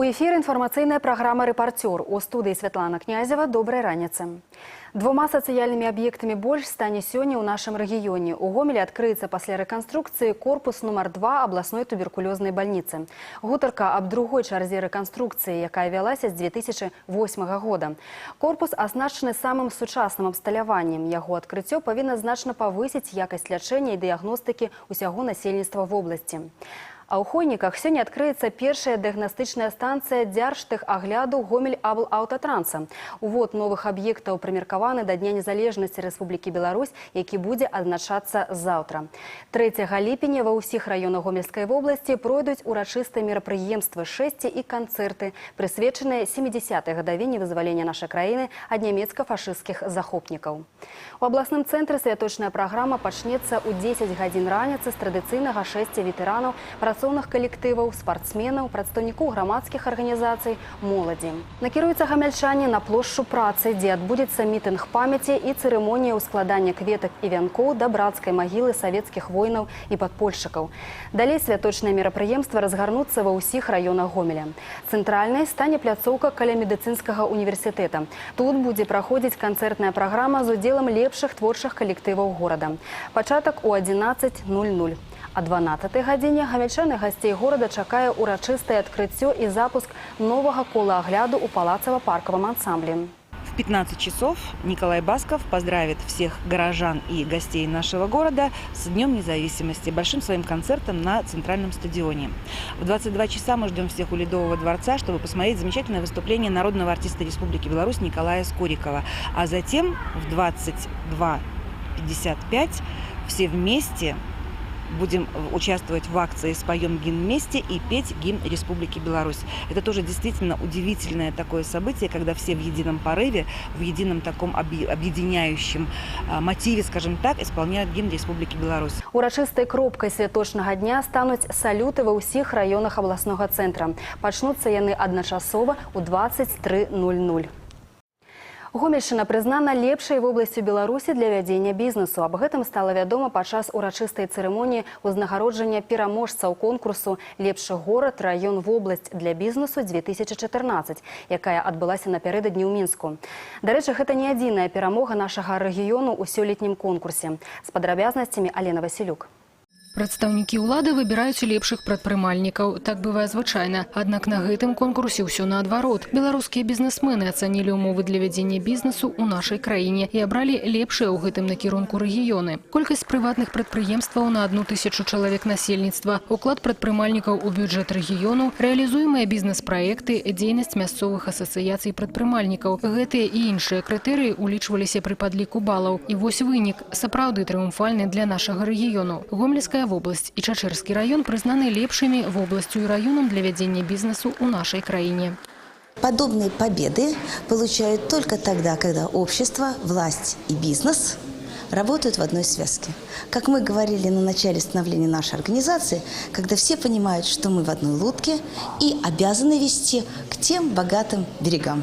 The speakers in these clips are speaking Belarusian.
У эфіры інфармацыйная праграма «Рэпартёр». У студыі Святлана Князева. Добрай раніцы. Двума сацыяльнымі аб'ектамі больш стане сёння ў нашым рэгіёне. У Гомелі адкрыецца пасля рэканструкцыі корпус нумар 2 абласной туберкулёзнай бальніцы. Гутарка аб другой чарзе рэканструкцыі, якая вялася з 2008 года. Корпус аснашчаны самым сучасным абсталяваннем. Яго адкрыццё павінна значна павысіць якасць лячэння і дыягностыкі ўсяго насельніцтва вобласці. А ў Хойніках сёння адкрыецца першая дыягнастычная станцыя дзяржтэхагляду Гомель-Аблаўтатранса. Увод новых аб'ектаў прымеркаваны да Дня незалежнасці Рэспублікі Беларусь, які будзе адзначацца заўтра. 3 ліпеня ва ўсіх раёнах Гомельскай вобласці пройдуць урачыстыя мерапрыемствы, шэсці і канцэрты, прысвечаныя 70-й гадавіне вызвалення нашай краіны ад нямецка-фашысцкіх захопнікаў. У абласным цэнтры святочная праграма пачнецца ў 10 гадзін раніцы з традыцыйнага шэсця ветэранаў, працоўных калектываў, спартсменаў, прадстаўнікоў грамадскіх арганізацый, моладзі. Накіруюцца гамяльчане на плошчу працы, дзе адбудзецца мітынг памяці і цырымонія ўскладання кветак і вянкоў да брацкай магілы савецкіх воінаў і падпольшчыкаў. Далей святочныя мерапрыемствы разгарнуцца ва ўсіх раёнах Гомеля. Цэнтральнай стане пляцоўка каля медыцынскага універсітэта. Тут будзе праходзіць канцэртная праграма з удзелам лепшых творчых калектываў горада. Пачатак у 11:00. А 12-й гадзіне гамельчан і гасцей горада чакае урачыстае адкрыццё і запуск новага кола агляду ў палацава-паркавым ансамблі. В 15 часов Николай Басков поздравит всех горожан и гостей нашего города с Днем независимости, большим своим концертом на Центральном стадионе. В 22 часа мы ждем всех у Ледового дворца, чтобы посмотреть замечательное выступление народного артиста Республики Беларусь Николая Скорикова. А затем в 22:55 все вместе будем участвовать в акции «Споем гимн вместе» и петь гимн Республики Беларусь. Это тоже действительно удивительное такое событие, когда все в едином порыве, в едином таком объединяющем мотиве, скажем так, исполняют гимн Республики Беларусь. Урачыстай кропкай святочнага дня стануць салюты ва ўсіх раёнах абласнога цэнтра. Пачнуцца яны адначасова ў 23:00. Гомельшчына прызнана лепшай вобласцю Беларусі для вядзення бізнесу. Аб гэтым стала вядома падчас урачыстай цырымоніі ўзнагароджання пераможцаў конкурсу «Лепшы горад, раён, вобласць для бізнесу 2014», якая адбылася напярэдадні ў Мінску. Дарэчы, гэта не адзіная перамога нашага рэгіёну ў сёлетнім конкурсе. З падрабязнасцямі Алена Васілюк. Прадстаўнікі ўлады выбіраюць лепшых прадпрымальнікаў. Так бывае звычайна. Аднак на гэтым конкурсе ўсё наадварот. Беларускія бізнесмены ацанілі ўмовы для вядзення бізнесу ў нашай краіне і абралі лепшыя ў гэтым накірунку рэгіёны. Колькасць прыватных прадпрыемстваў на 1000 чалавек насельніцтва, уклад прадпрымальнікаў у бюджэт рэгіёну, рэалізуемыя бізнес-праекты, дзейнасць мясцовых асацыяцый прадпрымальнікаў. Гэтыя і іншыя крытэрыі улічваліся пры падліку балаў. І вось вынік сапраўды трыумфальны для нашага рэгіёну. Гомельская вобласць и Чачэрскі район признаны лепшими вобластью и районом для ведения бизнесу у нашей краине. Подобные победы получают только тогда, когда общество, власть и бизнес работают в одной связке. Как мы говорили на начале становления нашей организации, когда все понимают, что мы в одной лодке и обязаны вести к тем богатым берегам.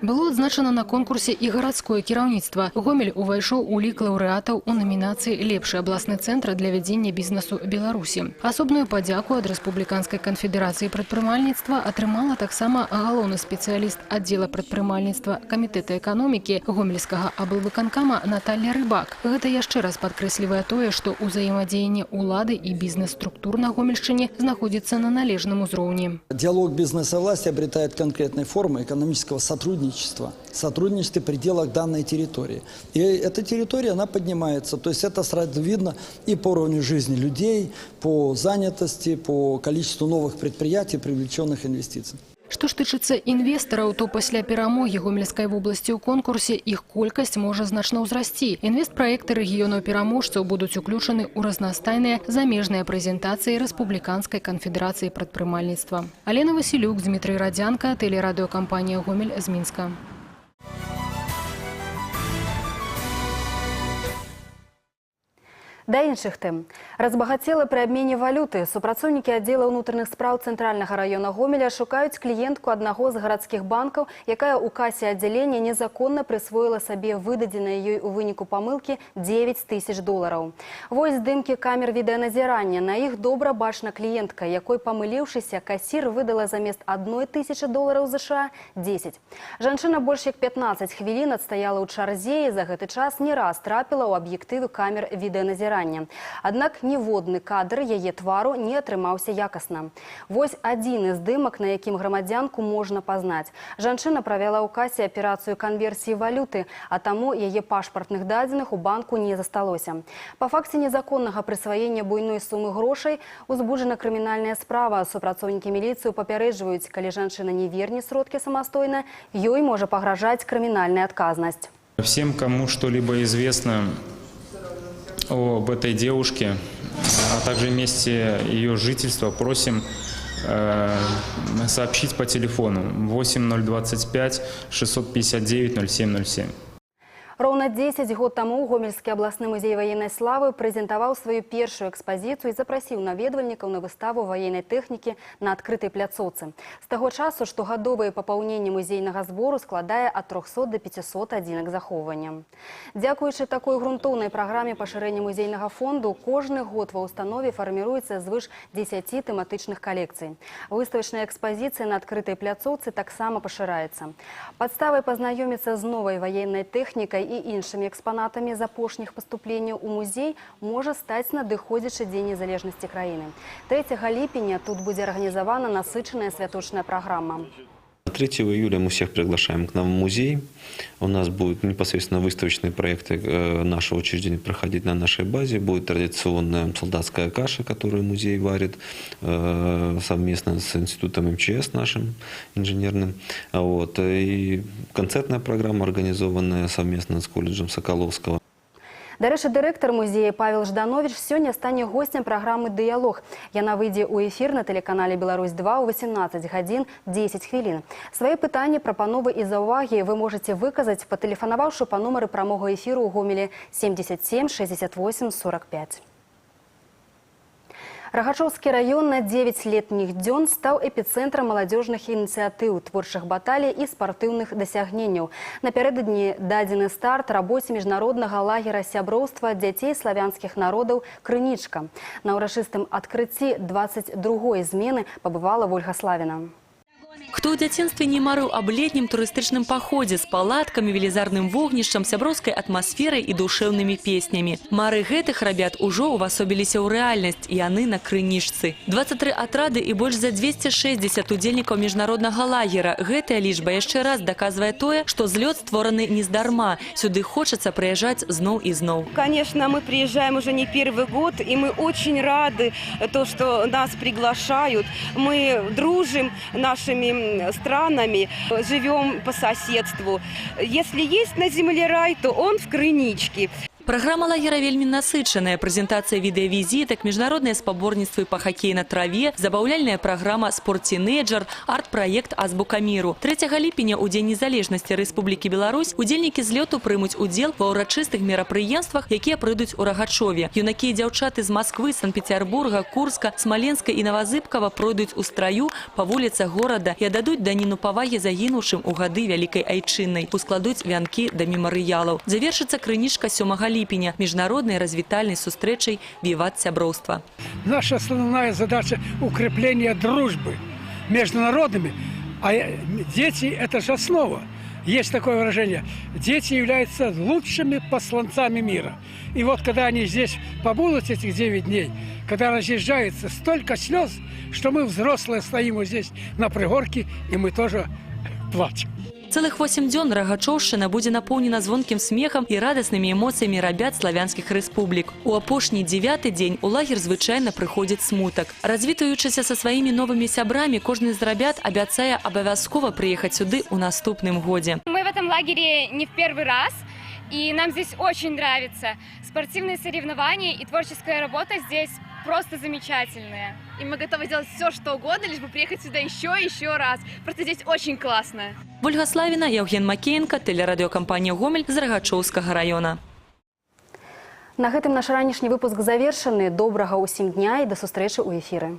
Было адзначана на конкурсе і гарадское кіраўніцтва. Гомель увайшоў у лік лаўрэатаў у намінацыі «Лепшы абласны цэнтр для вядзення бізнесу Беларусі». Асобную падзяку ад Рэспубліканскай канфедэрацыі прадпрымальніцтва атрымала таксама галоўны спецыяліст аддзела прадпрымальніцтва Камітэта эканомікі гомельскага аблвыканкама Наталья Рыбак. Гэта яшчэ раз падкрэслівае тое, што ўзаемадзеянне ўлады і бізнес-структур на Гомельшчыне знаходзіцца на належным узроўні. Диалог бизнеса и власти обретает конкретные формы экономического сотрудничества в пределах данной территории. И эта территория, она поднимается. То есть это сразу видно и по уровню жизни людей, по занятости, по количеству новых предприятий, привлеченных инвестиций. Што ж тычыцца інвестараў, то пасля перамогі Гомельскай вобласці ў конкурсе іх колькасць можа значна ўзрасці. Інвестпраекты рэгіёнаў пераможцаў будуць уключаны ў разнастайныя замежныя прэзентацыі Рэспубліканскай канфедэрацыі прадпрымальніцтва. Алена Васілюк, Дмітрый Радзянка, тэлерадыёкампанія «Гомель» з Мінска. Да іншых тем. Разбагацела при обмене валюты. Супрацоўнікі отдела внутренних спраў Центрального района Гомеля шукаюць клиентку одного з гарадскіх банкаў, якая у кассе отделения незаконно присвоила себе выдадзеныя ёй у выніку памылки 9 тысяч долларов. Вось здымкі камер відэаназірання. На іх добра бачна клиентка, якой памыліўшыся кассир выдала замест 1 тысячи долларов США 10. Жанчына больш як 15 хвілін адстаяла ў чарзе і за гэты час не раз трапіла ў аб'ектывы камер відэаназірання. Аднак ніводны кадр яе твару не атрымаўся якасна. Вось адзін з здымак, на якім грамадзянку можна пазнаць. Жанчына правяла ў касе аперацыю канверсіі валюты, а таму яе пашпартных дадзеных у банку не засталося. Па факце незаконнага прысваення буйной сумы грошай узбуджана крымінальная справа. Супрацоўнікі міліцыю папярэджваюць, калі жанчына не верне сродкі самастойна, ёй можа пагражаць крымінальная адказнасць. Всем, кому что-либо известно об этой девушке, а также месте ее жительства, просим сообщить по телефону 8025 659 0707. Роўна 10 год таму Гомельскі абласны музей ваеннай славы прэзентаваў сваю першую экспазіцыю і запрасіў наведвальнікаў на выставу ваеннай тэхнікі на адкрытай пляцоўцы. З таго часу штогадовае папаўненне музейнага збору складае ад 300 до 500 адзінак захоўвання. Дзякуючы такой грунтоўнай праграме пашырэння музейнага фонду, кожны год ва ўстанове фарміруецца звыш 10 тэматычных калекцый. Выставачная экспазіцыя на адкрытай пляцоўцы таксама пашыраецца. Падставай пазнаёміцца з новай ваеннай тэхнікай і іншымі экспанатамі з апошніх паступленняў у музей можа стаць надыходзячы Дзень незалежнасці краіны. 3 ліпеня тут будзе арганізавана насычаная святочная праграма. 3 июля мы всех приглашаем к нам в музей. У нас будут непосредственно выставочные проекты нашего учреждения проходить на нашей базе. Будет традиционная солдатская каша, которую музей варит совместно с институтом МЧС нашим инженерным. Вот. И концертная программа, организованная совместно с колледжем Соколовского. Дарэчы, дырэктар музея Павел Жданович сёння стане гостем праграмы «Дыялог». Яна выйдзе ў эфір на тэлеканале «Беларусь-2» ў 18 гадзін 10 хвілін. Свае пытанні, прапановы і заўвагі вы можаце выказаць, патэлефанаваўшы па нумары прамога эфіру ў Гомелі 77 68 45. Рагачоўскі раён на 9 летніх дзён стаў эпіцэнтрам маладзёжных ініцыятыў, творчых баталій і спартыўных дасягненняў. Напярэдадні дадзены старт рабоце міжнароднага лагера сяброўства дзяцей славянскіх народаў «Крынічка». На ўрачыстым адкрыцці 22-й змены пабывала Вольга Славіна. Хто ў дзяцінстве не марыў аб летнім турыстычным паходзе з палаткамі, велізарным вогнішчам, сяброўскай атмасферай і душэўнымі песнямі. Мары гэтых рабят ужо увасобіліся ў рэальнасць, і яны на Крынічцы. 23 атрады і больш за 260 удзельнікаў міжнароднага лагера. Гэтая лічба яшчэ раз даказвае тое, што злёт створаны нездарма. Сюды хочацца прыязджаць зноў і зноў. Конечно, мы приезжаем уже не первый год, и мы очень рады, что нас приглашают. Мы дружим нашими странами, живем по соседству. Если есть на земле рай, то он в Крыничке. Праграма лагера вельмі насычаная. Прэзентацыя відэавізітак, міжнародныя спаборніцтвы па хакеі на траве, забаўляльная праграма «Спорт-тинейджер», арт-праект «Азбука міру». 3 ліпеня у Дзень незалежнасці Рэспублікі Беларусь удзельнікі злёту прымуць удзел ва ўрачыстых мерапрыемствах, якія пройдуць у Рагачове. Юнакі і дзяўчаты з Масквы, Санкт-Петербурга, Курска, Смаленска і Новазыбкава пройдуць у страю па вуліцах горада і аддадуць даніну павагі загінуўшым у гады Вялікай Айчыннай. Ускладуць вянкі да мемарыялаў. Завершыцца Крынічка 7 ліпеня міжнароднай развітальнай сустрэчай «Віват сяброўства». Наша основная задача – укрепление дружбы между народами, а дети – это же основа. Есть такое выражение – дети являются лучшими посланцами мира. И вот когда они здесь побудут этих 9 дней, когда разъезжается столько слез, что мы, взрослые, стоим вот здесь на пригорке, и мы тоже плачем. Цэлых 8 дзён Рагачоўшчына будзе напоўнена звонкім смехам і радаснымі эмоцыямі рабят славянскіх рэспублік. У апошні 9-й дзень у лагер звычайна прыходзіць смутак. Развітаючыся са сваімі новымі сябрамі, кожны з рабят абяцае абавязкова прыехаць сюды ў наступным годзе. Мы в этом лагере не в первый раз, и нам здесь очень нравится. Спортивные соревнования и творческая работа здесь просто замечательные. И мы готовы сделать все, что угодно, лишь бы приехать сюда еще раз. Просто здесь очень классно. Вольга Славіна, Яўген Макеенка, тэлерадыёкампанія «Гомель» з Рагачоўскага раёна. На гэтым наш ранішні выпуск завершаны. Добрага ўсім дня і да сустрэчы ў эфіры.